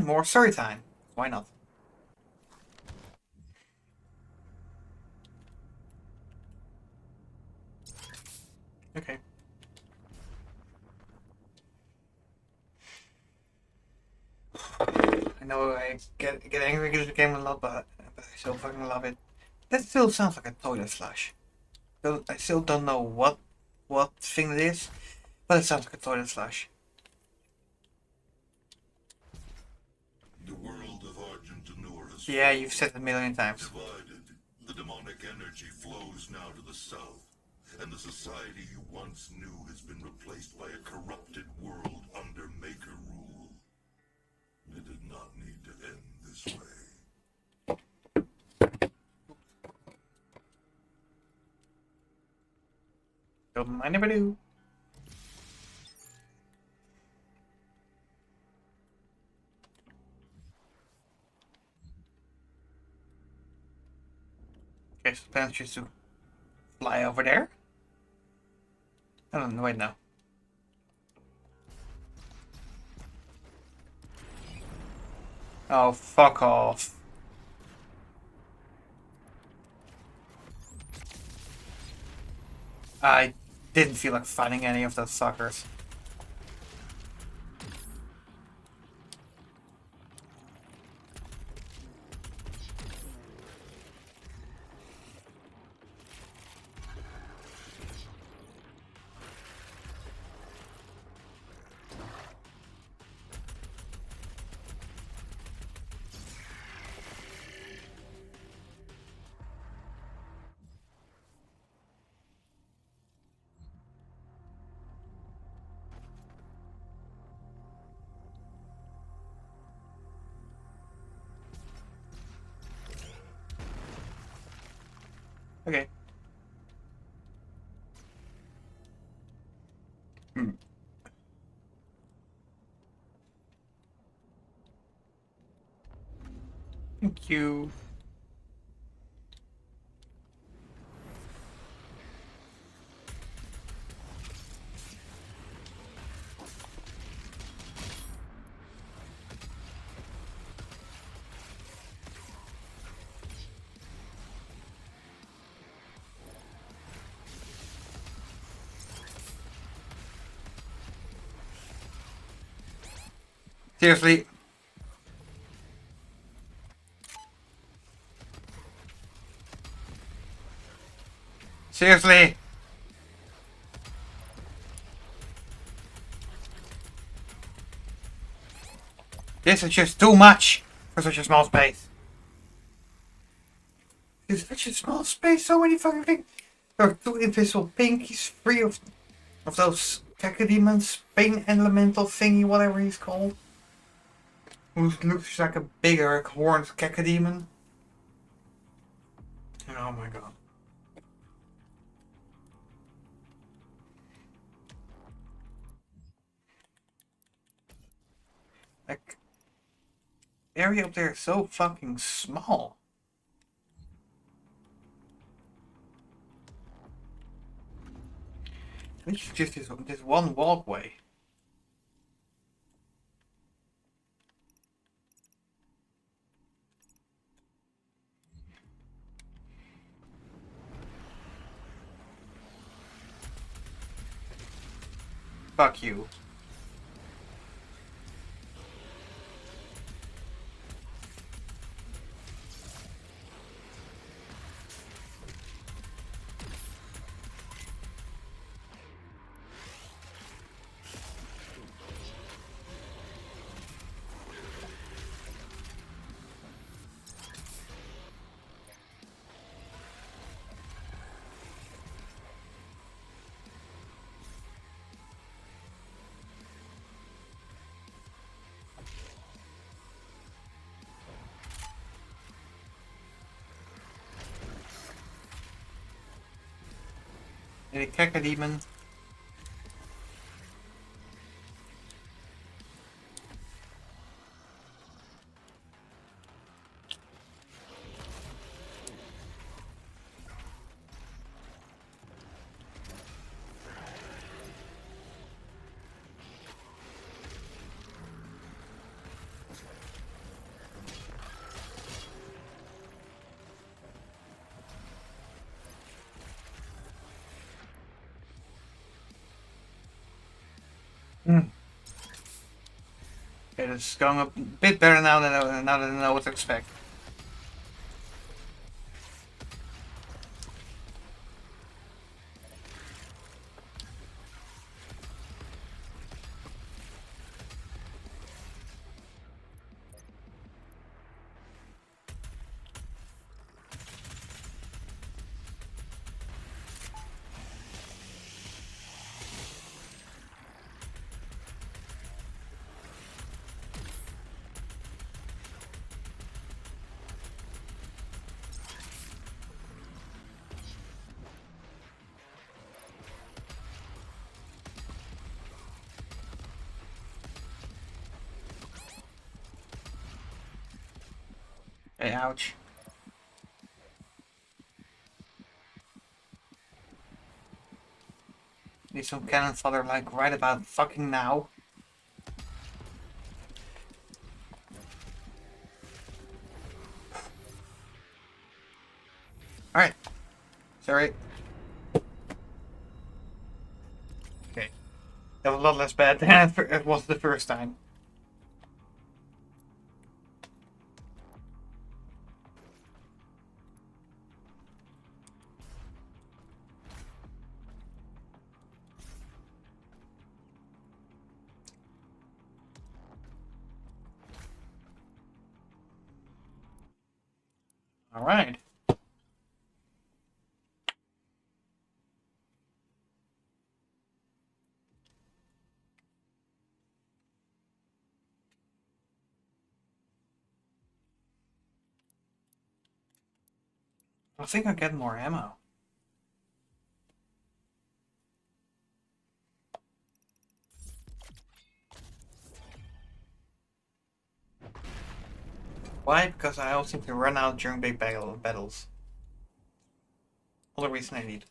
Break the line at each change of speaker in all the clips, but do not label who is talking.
And more story time. Why not? Okay. I know I get angry against the game a lot, but I still fucking love it. That still sounds like a toilet flush. I still don't know what thing it is, but it sounds like a toilet flush.
The world of Argentanur has
Yeah, you've said it a million times.
divided. The demonic energy flows now to the south, and the society you once knew has been replaced by a corrupted world under Maker rule. It did not need to end this way.
Don't mind if I do. Okay, so the plan is just to fly over there. I don't know, wait, no. Oh, fuck off. I didn't feel like fighting any of those suckers. Okay. Thank you. Seriously. Seriously. This is just too much for such a small space. It's such a small space, so many fucking things. There are two invisible pinkies, three of those cacodemons, pain elemental thingy, whatever he's called. Who looks like a bigger horned cacodemon. Oh my god. Like, the area up there is so fucking small. It's just this one walkway. Fuck you. And a cacodemon. Mm. It is going a bit better now than I know what to expect. Hey, ouch. Need some cannon fodder like right about fucking now. Alright. Sorry. Okay. That was a lot less bad than it was the first time. Alright. I think I get more ammo. Why? Because I always seem to run out during big battles. All the reason I need.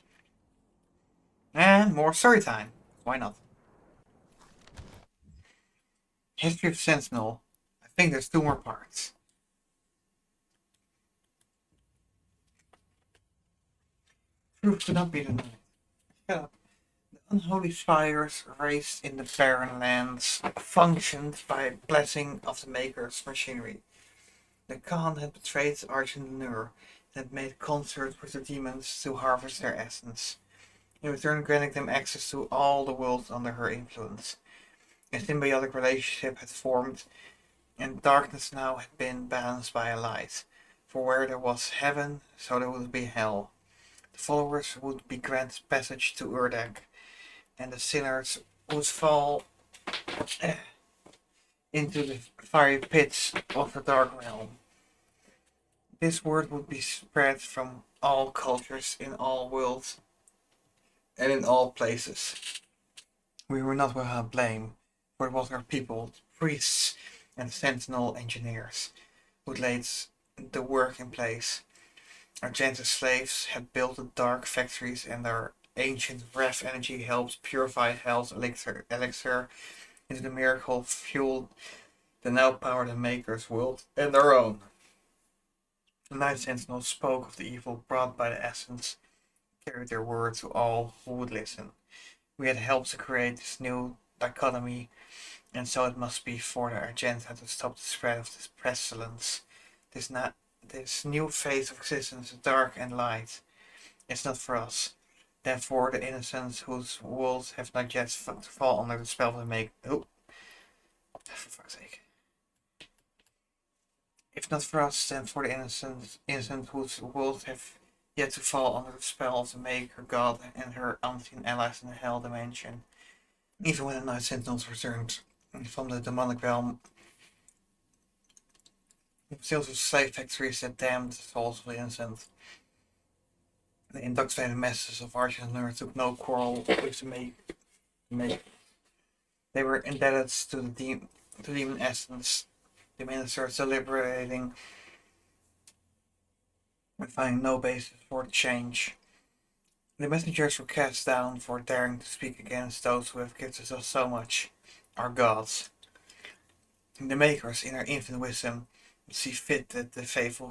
And more story time. Why not? History of Sentinel. I think there's 2 more parts. Truth could not be denied. Shut up. The unholy spires raised in the barren lands functioned by blessing of the maker's machinery. The Khan had betrayed Argent and had made concert with the demons to harvest their essence, in return granting them access to all the worlds under her influence. A symbiotic relationship had formed, and darkness now had been balanced by a light. For where there was heaven, so there would be hell. The followers would be granted passage to Urdak, and the sinners would fall into the fiery pits of the Dark Realm. This word would be spread from all cultures in all worlds and in all places. We were not without blame, for it was our people, priests and sentinel engineers, who laid the work in place. Our gentle slaves had built the dark factories, and our ancient breath energy helped purify hell's elixir into the miracle fuel that now powered the Maker's world and our own. The Night Sentinels spoke of the evil brought by the essence, carried their word to all who would listen. We had helped to create this new dichotomy, and so it must be for the agenda to stop the spread of this pestilence. This new phase of existence, dark and light, is not for us. Then for the innocents whose worlds have not yet to fall under the spell of the make. Oh, for fuck's sake. If not for us, then for the innocent whose worlds have yet to fall under the spell of the Maker God and her unseen allies in the Hell dimension. Even when the Night Sentinels returned from the demonic realm, sales of slave factories that damned the souls of the innocent. The indoctrinated masses of Argent took no quarrel with the Maker. They were indebted to the demon essence. The ministers deliberating and finding no basis for change. The messengers were cast down for daring to speak against those who have gifted us so much, our gods. The Makers, in their infinite wisdom, see fit that the faithful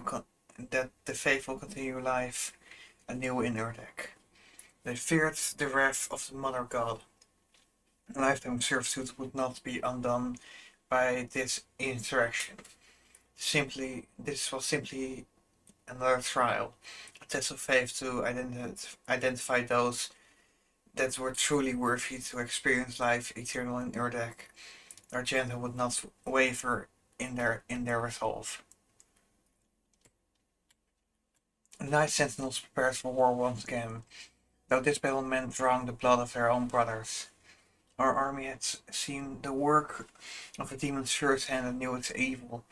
continue life anew in Urdak. They feared the wrath of the Mother God. A lifetime servitude would not be undone by this interaction. This was simply another trial, a test of faith to identify those that were truly worthy to experience life eternal in Urdek. Argenta would not waver in their resolve. The Night Sentinels prepared for war once again, though this battle meant drawing the blood of their own brothers. Our army had seen the work of the demons firsthand and knew its evil.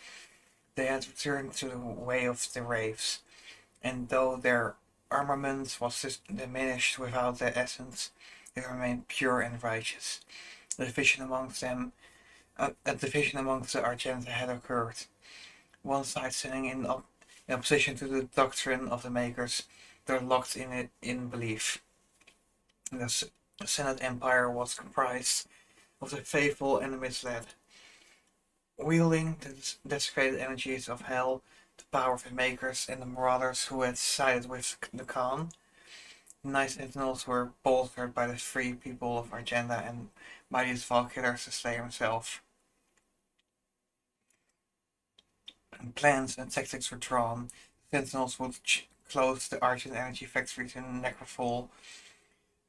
They had returned to the way of the Wraiths, and though their armament was diminished without their essence, they remained pure and righteous. A division amongst the Argenta had occurred. One side standing in opposition to the doctrine of the Makers, they're locked in it in belief. The Senate Empire was comprised of the faithful and the misled. Wielding the desecrated energies of hell, the power of the Makers, and the marauders who had sided with the Khan, the Night Sentinels were bolstered by the free people of Argenta and mightiest Valkyrs the Slayer himself. And plans and tactics were drawn. The Sentinels would close the Argent energy factories in Necrophol,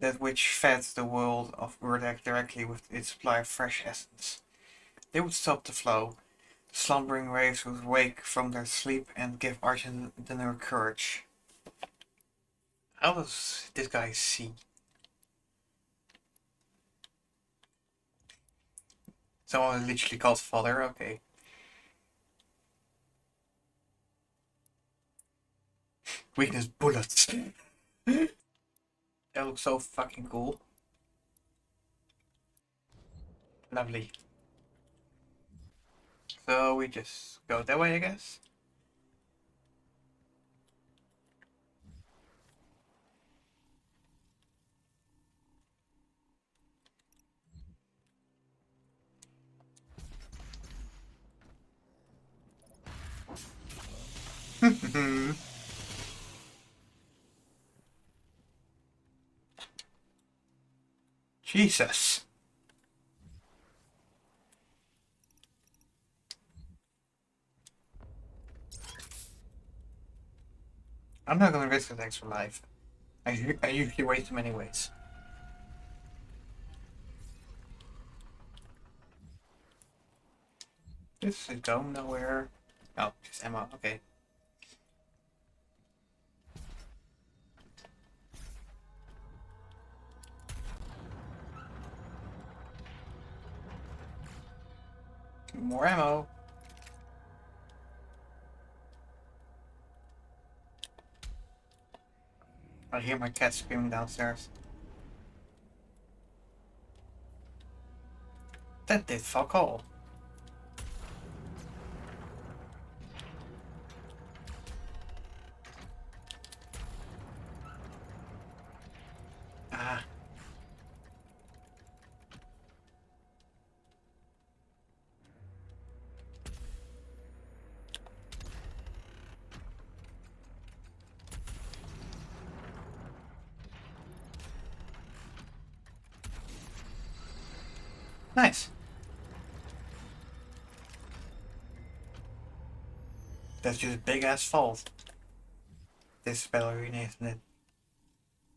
that which fed the world of Urdek directly with its supply of fresh essence. They would stop the flow. The slumbering waves would wake from their sleep and give Argent the new courage. How does this guy see? Someone literally called father, okay. Weakness bullets. That looks so fucking cool. Lovely. So we just go that way, I guess. Jesus. I'm not gonna risk the extra life. I usually waste them anyways. This is going nowhere. Oh, just ammo, okay. More ammo. I hear my cat screaming downstairs. That did fuck all. Ah. Nice. That's just a big ass fault. This battle arena, isn't it?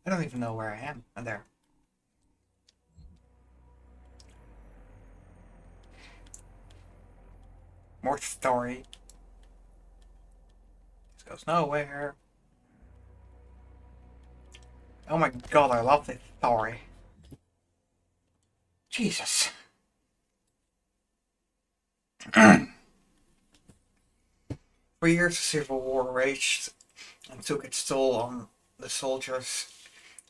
I don't even know where I am. I'm there. More story. This goes nowhere. Oh my god, I love this story. Jesus. For years, the Civil War raged and took its toll on the soldiers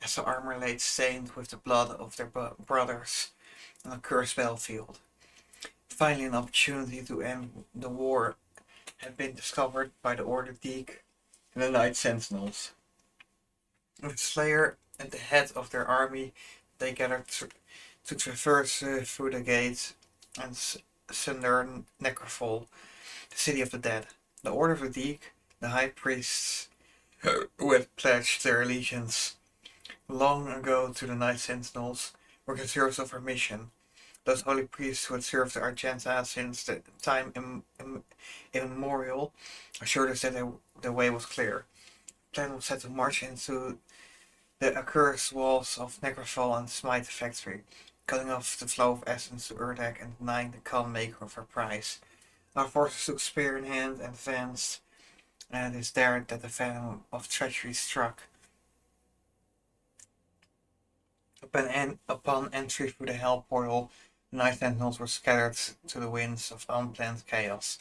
as the armor lay stained with the blood of their brothers on a cursed battlefield. Finally, an opportunity to end the war had been discovered by the Order Deek and the Night Sentinels. With Slayer at the head of their army, they gathered to traverse through the gate and sunder Necrophol, the city of the dead. The Order of the Deek, the high priests who had pledged their allegiance long ago to the Night Sentinels, were conservatives of her mission. Those holy priests who had served the Argenta since the time immemorial assured us that the way was clear. The plan was set to march into the accursed walls of Necrofall and smite the factory, cutting off the flow of essence to Urdak and denying the calm maker of her prize. Our forces took spear in hand and advanced, and it is there that the venom of treachery struck. Upon entry through the Hell portal, the Night Sentinels were scattered to the winds of unplanned chaos.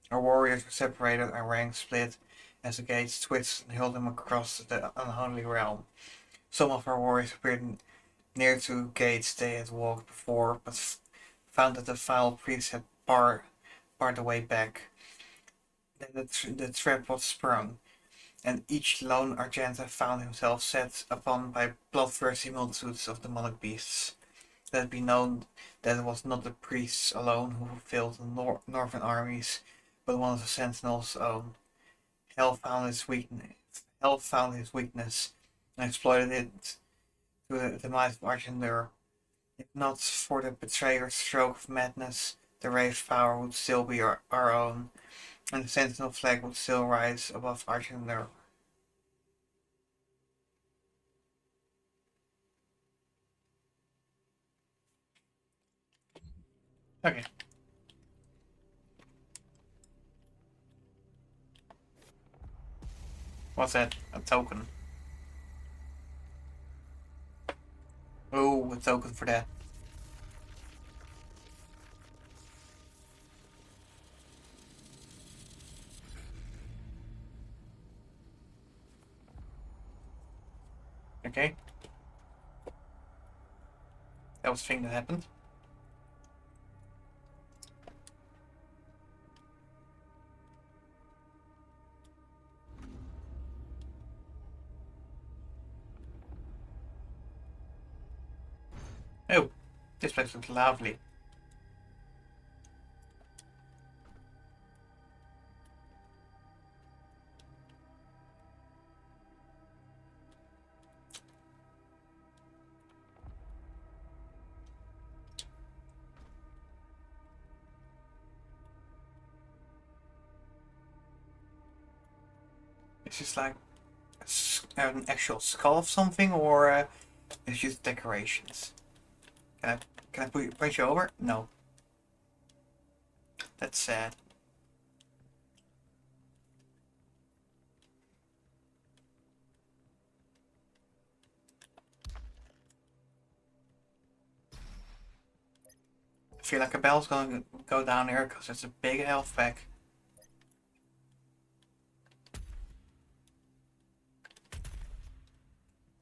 Our warriors were separated, our ranks split, as the gates twisted and hurled them across the unholy realm. Some of our warriors appeared near to gates they had walked before, but found that the foul priest had barred the way back. Then the trap was sprung, and each lone Argenta found himself set upon by bloodthirsty multitudes of demonic beasts. Let it be known that it was not the priests alone who fulfilled the northern armies, but one of the Sentinels' own. Hell found his weakness and exploited it to the demise of Argendur. If not for the betrayer's stroke of madness, the Wraith's power would still be our own, and the Sentinel flag would still rise above Argendur. Okay. What's that? A token. Oh, a token for that. Okay. That was the thing that happened. Oh, this place looks lovely. Is this like an actual skull of something, or it's just decorations? Can I push you over? No. That's sad. I feel like a bell's gonna go down here because it's a big health pack.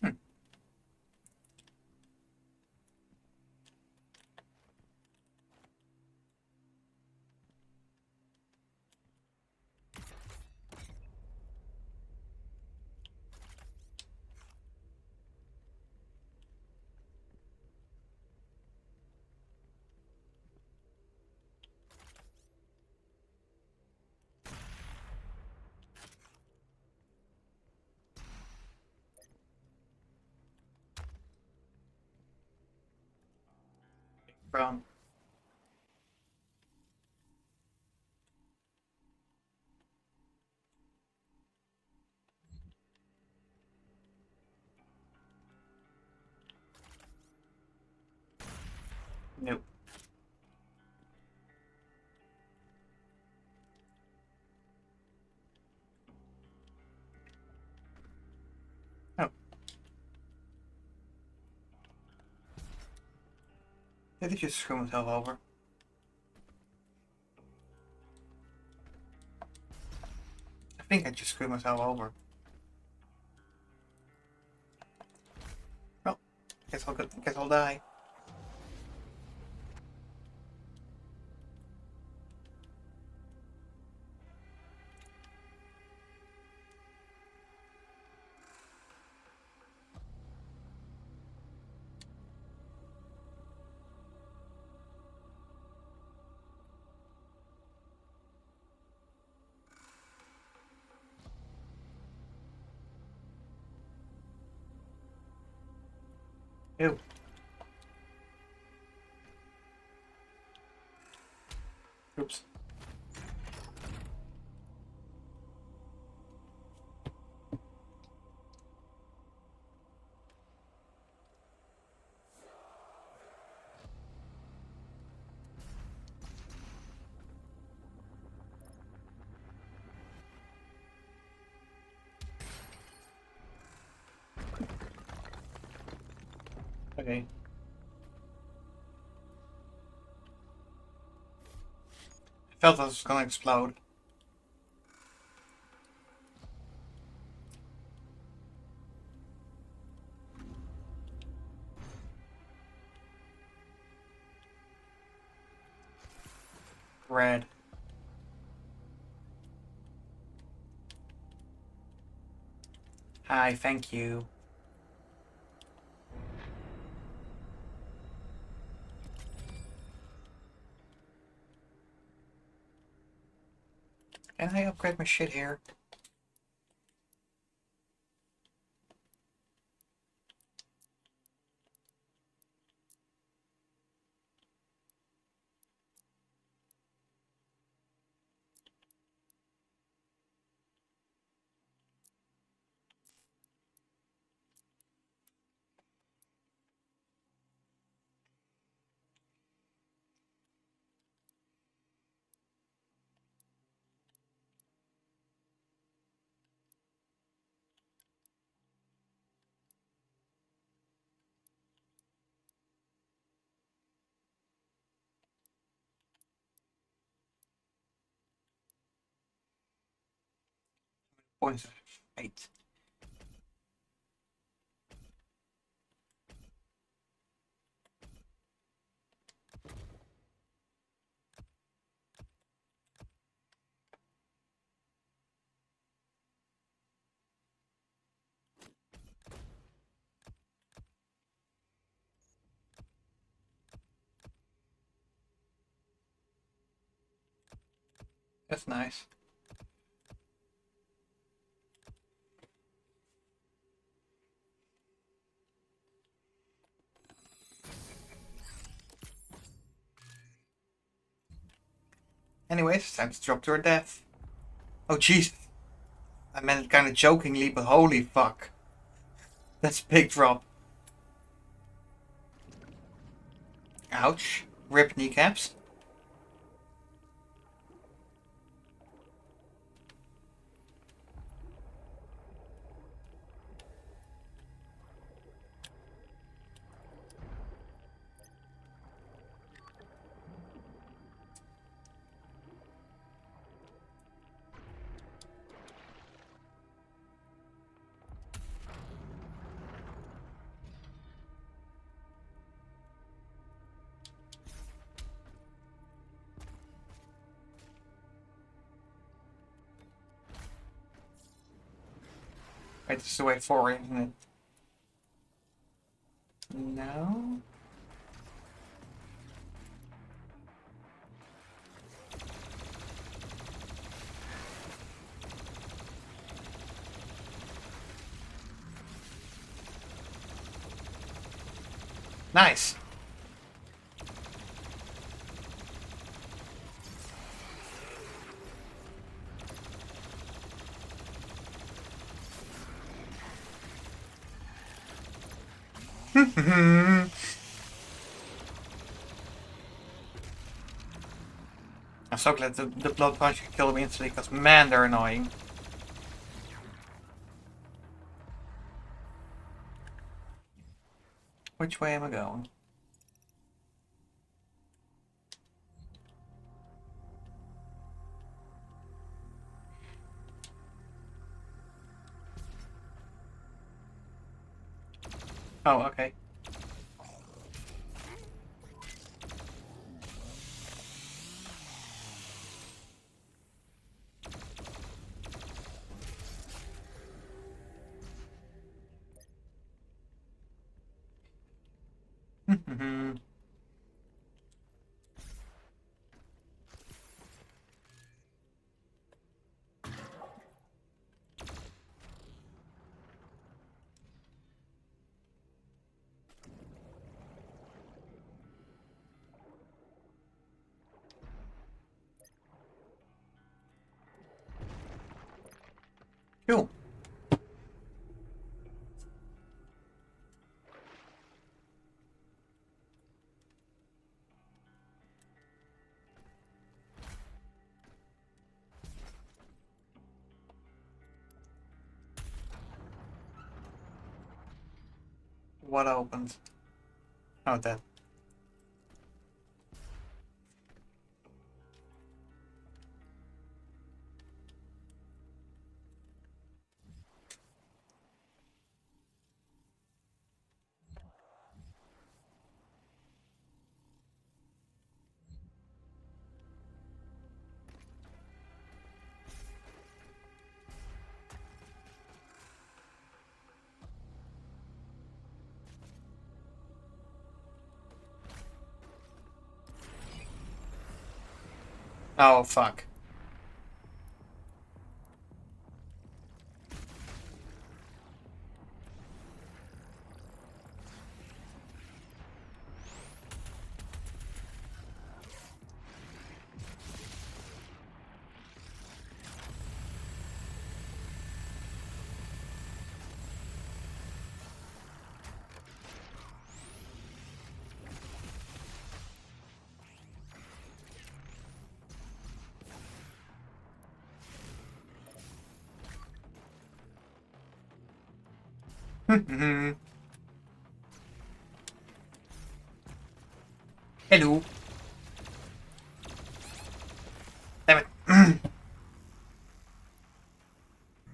Hmm. Brown. Nope. Oh. Did he just screw himself over? I think I just screwed myself over. Well, guess I'll die. Ew. Oops. Okay. I felt that was gonna explode. Red. Hi, thank you. Can I upgrade my shit here? Points of fate. That's nice. Anyways, it's time to drop to her death. Oh jeez. I meant it kind of jokingly, but holy fuck. That's a big drop. Ouch. Rip kneecaps. Wait, this is the way forward, isn't it? No? Nice. I'm so glad the blood punch can kill me instantly, because man, they're annoying. Which way am I going? Oh, okay. What opened? Oh, that. Oh, fuck. Hello. Damn it. I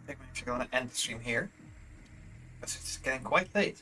think I'm actually going to end the stream here. Because it's getting quite late.